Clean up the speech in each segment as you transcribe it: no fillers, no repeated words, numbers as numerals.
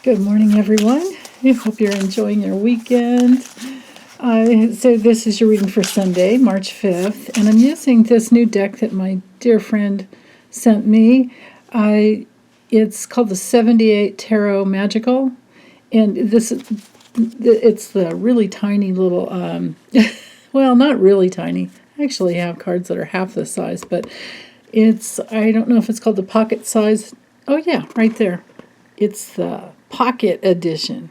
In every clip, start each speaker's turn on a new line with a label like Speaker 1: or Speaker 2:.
Speaker 1: Good morning, everyone. I hope you're enjoying your weekend. So this is your reading for Sunday, March 5th, and I'm using this new deck that my dear friend sent me. It's called the 78 Tarot Magical, and it's the really tiny little, well, not really tiny. I actually have cards that are half this size, but I don't know if it's called the pocket size. Oh yeah, right there. It's the pocket edition.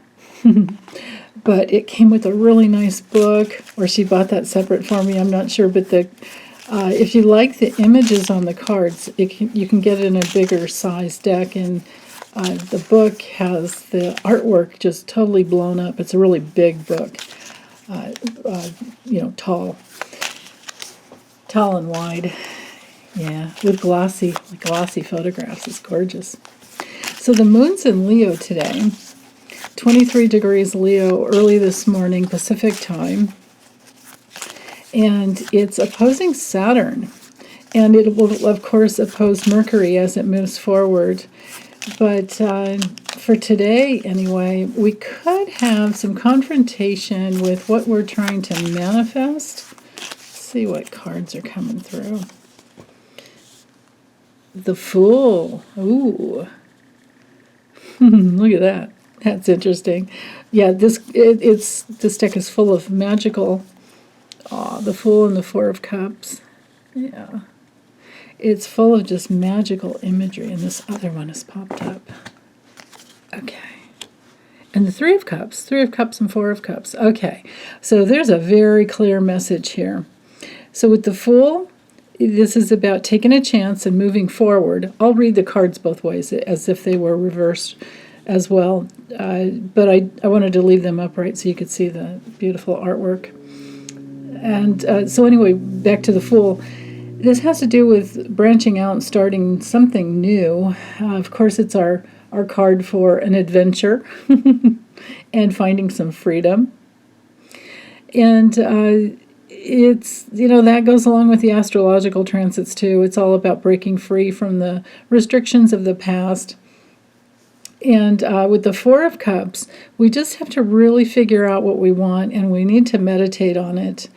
Speaker 1: But it came with a really nice book, or she bought that separate for me, I'm not sure. But if you like the images on the cards, you can get it in a bigger size deck, and the book has the artwork just totally blown up. It's a really big book, tall and wide, yeah, with glossy photographs. It's gorgeous. So the moon's in Leo today, 23 degrees Leo early this morning Pacific time, and it's opposing Saturn, and it will of course oppose Mercury as it moves forward. But for today anyway, we could have some confrontation with what we're trying to manifest. Let's see what cards are coming through. The Fool. Ooh. Look at that. That's interesting. Yeah, this deck is full of magical. The Fool and the Four of Cups. Yeah, it's full of just magical imagery, and this other one has popped up. Okay, and the Three of Cups and Four of Cups. Okay, so there's a very clear message here. So with the Fool, this is about taking a chance and moving forward. I'll read the cards both ways, as if they were reversed as well. But I wanted to leave them upright so you could see the beautiful artwork. And so anyway, back to the Fool. This has to do with branching out and starting something new. Of course, it's our card for an adventure and finding some freedom. And it's, that goes along with the astrological transits too. It's all about breaking free from the restrictions of the past. And with the Four of Cups, we just have to really figure out what we want, and we need to meditate on it.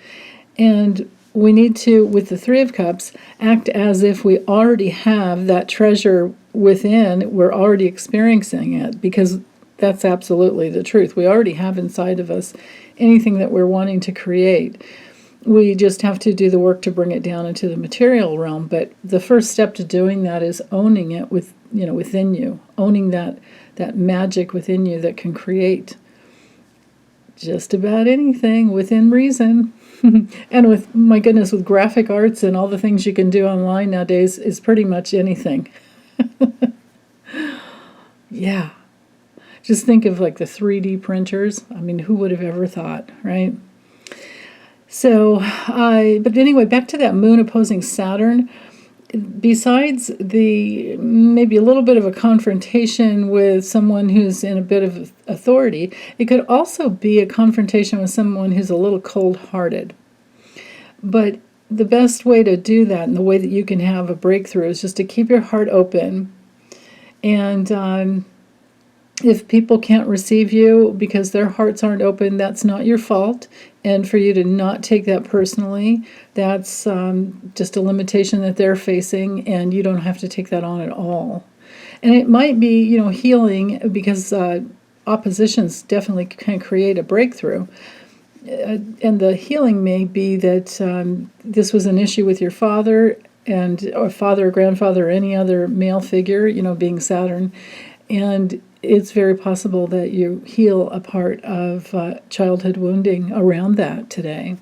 Speaker 1: And we need to, with the Three of Cups, act as if we already have that treasure within. We're already experiencing it, because that's absolutely the truth. We already have inside of us anything that we're wanting to create. We just have to do the work to bring it down into the material realm. But the first step to doing that is owning it within you, owning that magic within you that can create just about anything within reason. And with, my goodness, with graphic arts and all the things you can do online nowadays, is pretty much anything. Yeah. Just think of like the 3D printers. I mean, who would have ever thought, right? So, but anyway, back to that moon opposing Saturn. Besides the maybe a little bit of a confrontation with someone who's in a bit of authority, it could also be a confrontation with someone who's a little cold-hearted. But the best way to do that, and the way that you can have a breakthrough, is just to keep your heart open. And if people can't receive you because their hearts aren't open, that's not your fault. And for you to not take that personally, that's just a limitation that they're facing, and you don't have to take that on at all. And it might be, healing, because oppositions definitely can create a breakthrough. And the healing may be that this was an issue with your father, or father or grandfather or any other male figure, being Saturn. And it's very possible that you heal a part of childhood wounding around that today.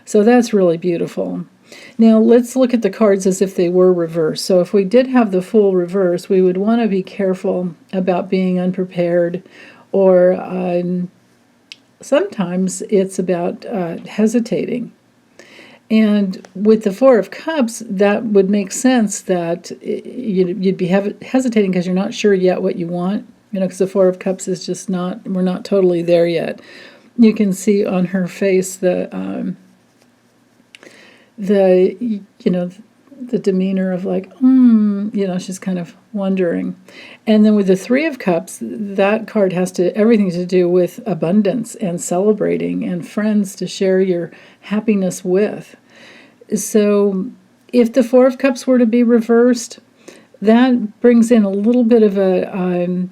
Speaker 1: So that's really beautiful. Now let's look at the cards as if they were reversed. So if we did have the Fool reverse, we would want to be careful about being unprepared, or sometimes it's about hesitating. And with the Four of Cups, that would make sense that you'd be hesitating because you're not sure yet what you want. Because the Four of Cups is just we're not totally there yet. You can see on her face the the demeanor of like, she's kind of wondering. And then with the Three of Cups, that card has everything to do with abundance and celebrating and friends to share your happiness with. So if the Four of Cups were to be reversed, that brings in a little bit of a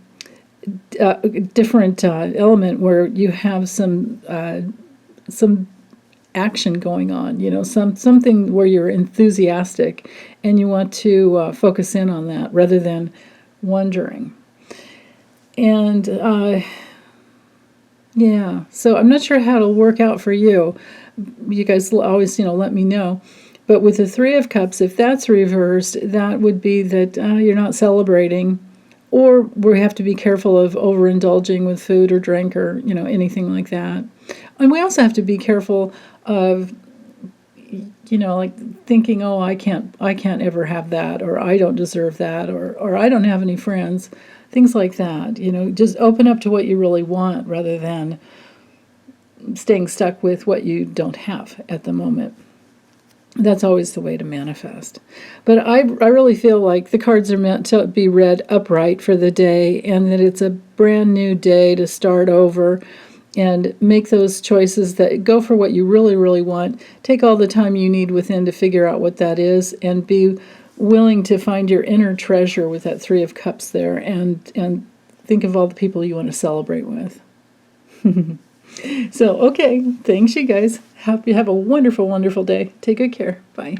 Speaker 1: different element where you have some action going on, something where you're enthusiastic and you want to focus in on that rather than wondering. And so I'm not sure how it'll work out for you. You guys always, let me know. But with the Three of Cups, if that's reversed, that would be that you're not celebrating, or we have to be careful of overindulging with food or drink or, anything like that. And we also have to be careful of, like thinking, oh, I can't ever have that, or I don't deserve that, or I don't have any friends, things like that. Just open up to what you really want rather than staying stuck with what you don't have at the moment. That's always the way to manifest. But I really feel like the cards are meant to be read upright for the day, and that it's a brand new day to start over and make those choices that go for what you really, really want. Take all the time you need within to figure out what that is, and be willing to find your inner treasure with that Three of Cups there, and think of all the people you want to celebrate with. So, okay, thanks you guys. Have a wonderful, wonderful day. Take good care. Bye.